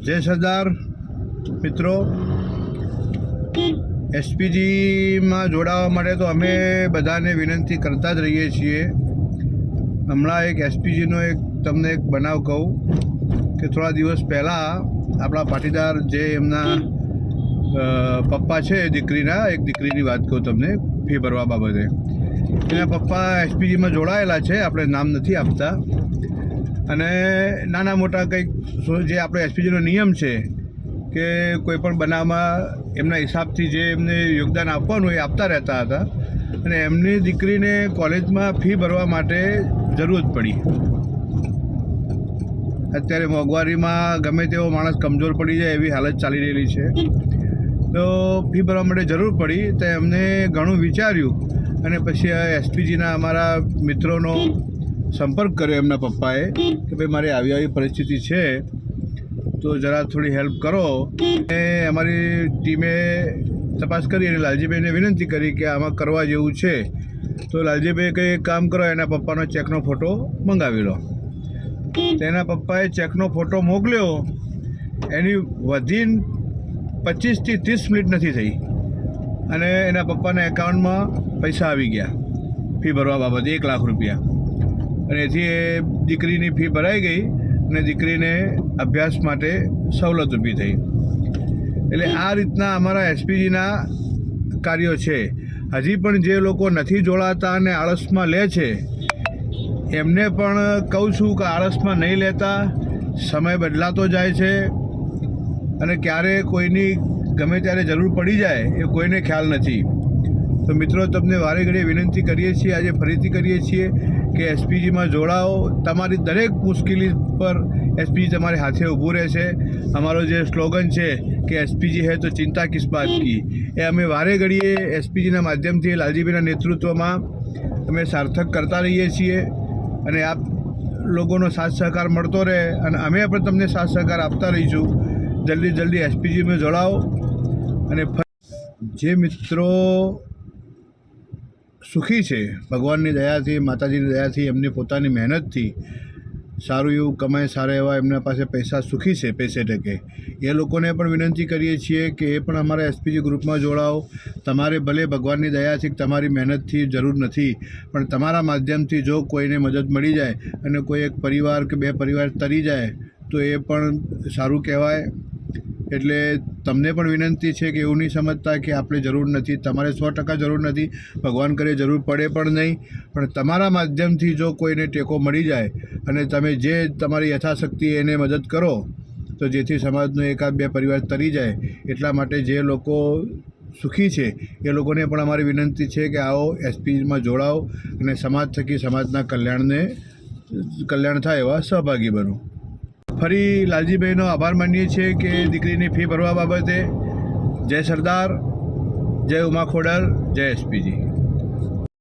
જય સરદાર મિત્રો, એસપીજીમાં જોડાવા માટે તો અમે બધાને વિનંતી કરતા જ રહીએ છીએ. હમણાં એક એસપીજીનો તમને એક બનાવ કહું કે થોડા દિવસ પહેલાં આપણા પાટીદાર જે એમના પપ્પા છે એક દીકરીની વાત કહું તમને ફી ભરવા બાબતે. એના પપ્પા એસપીજીમાં જોડાયેલા છે, આપણે નામ નથી આપતા, અને નાના મોટા કંઈક જે આપણે એસપીજીનો નિયમ છે કે કોઈપણ બનાવમાં એમના હિસાબથી જે એમને યોગદાન આપવાનું એ આપતા રહેતા હતા. અને એમની દીકરીને કોલેજમાં ફી ભરવા માટે જરૂર પડી. અત્યારે મોંઘવારીમાં ગમે તેવો માણસ કમજોર પડી જાય એવી હાલત ચાલી રહેલી છે. તો ફી ભરવા માટે જરૂર પડી તો એમને ઘણું વિચાર્યું અને પછી એસપીજીના અમારા મિત્રોનો સંપર્ક કર્યો એમના પપ્પાએ કે ભાઈ મારી આવી પરિસ્થિતિ છે તો જરા થોડી હેલ્પ કરો. એ અમારી ટીમે તપાસ કરી અને લાલજીભાઈને વિનંતી કરી કે આમાં કરવા જેવું છે. તો લાલજીભાઈ કંઈ એક કામ કરો, એના પપ્પાનો ચેકનો ફોટો મંગાવી લો. તેના પપ્પાએ ચેકનો ફોટો મોકલ્યો, એની વિધિન 25 થી 30 મિનિટ નથી થઈ અને એના પપ્પાના એકાઉન્ટમાં પૈસા આવી ગયા ફી ભરવા બાબતે 1 લાખ રૂપિયા. અને એથી એ દીકરીની ફી ભરાઈ ગઈ અને દીકરીને અભ્યાસ માટે સવલત ઊભી થઈ. એટલે આ રીતના અમારા એસપીજીના કાર્યો છે. હજી પણ જે લોકો નથી જોડાતા અને આળસમાં લે છે એમને પણ કહું છું કે આળસમાં નહીં લેતા. સમય બદલાતો જાય છે અને ક્યારે કોઈની ગમે ત્યારે જરૂર પડી જાય એ કોઈને ખ્યાલ નથી. તો મિત્રો, તમને વારે ઘડીએ વિનંતી કરીએ છીએ, આજે ફરીથી કરીએ છીએ કે એસપીજીમાં જોડાઓ. તમારી દરેક મુશ્કેલી પર એસપીજી તમારી હાથે ઊભું રહેશે. અમારો જે સ્લોગન છે કે એસપીજી હૈ તો ચિંતા કિસ બાત કી, એ અમે વારે ઘડીએ એસપીજીના માધ્યમથી લાલજીભાઈના નેતૃત્વમાં અમે સાર્થક કરતા રહીએ છીએ. અને આપ લોકોનો સાથ સહકાર મળતો રહે અને અમે પણ તમને સાથ સહકાર આપતા રહીશું. જલ્દી એસપીજીમાં જોડાઓ. અને જે મિત્રો સુખી છે ભગવાનની દયાથી, માતાજીની દયાથી, એમની પોતાની મહેનતથી સારું એવું કમાય, સારા એવા એમના પાસે પૈસા સુખી છે પૈસે ટકે, એ લોકોને પણ વિનંતી કરીએ છીએ કે એ પણ અમારા એસપીજી ગ્રુપમાં જોડાઓ. તમારે ભલે ભગવાનની દયાથી, તમારી મહેનતથી જરૂર નથી, પણ તમારા માધ્યમથી જો કોઈને મદદ મળી જાય અને કોઈ એક પરિવાર કે 2 પરિવાર તરી જાય તો એ પણ સારું કહેવાય. એટલે તમને પણ વિનંતી છે કે એવું નહીં સમજતા કે આપણે જરૂર નથી. તમારે 100% જરૂર નથી, ભગવાન કરે જરૂર પડે પણ નહીં, પણ તમારા માધ્યમથી જો કોઈને ટેકો મળી જાય અને તમે જે તમારી યથાશક્તિ એને મદદ કરો તો જેથી સમાજનો 1-2 પરિવાર તરી જાય. એટલા માટે જે લોકો સુખી છે એ લોકોને પણ અમારી વિનંતી છે કે આવો એસપીજીમાં જોડાઓ અને સમાજ થકી સમાજના કલ્યાણ થાય એવા સહભાગી બનો. ફરી લાલજીભાઈનો આભાર માનીએ છીએ કે દીકરીની ફી ભરવા બાબતે. જય સરદાર, જય ઉમા ખોડલ, જય એસપીજી.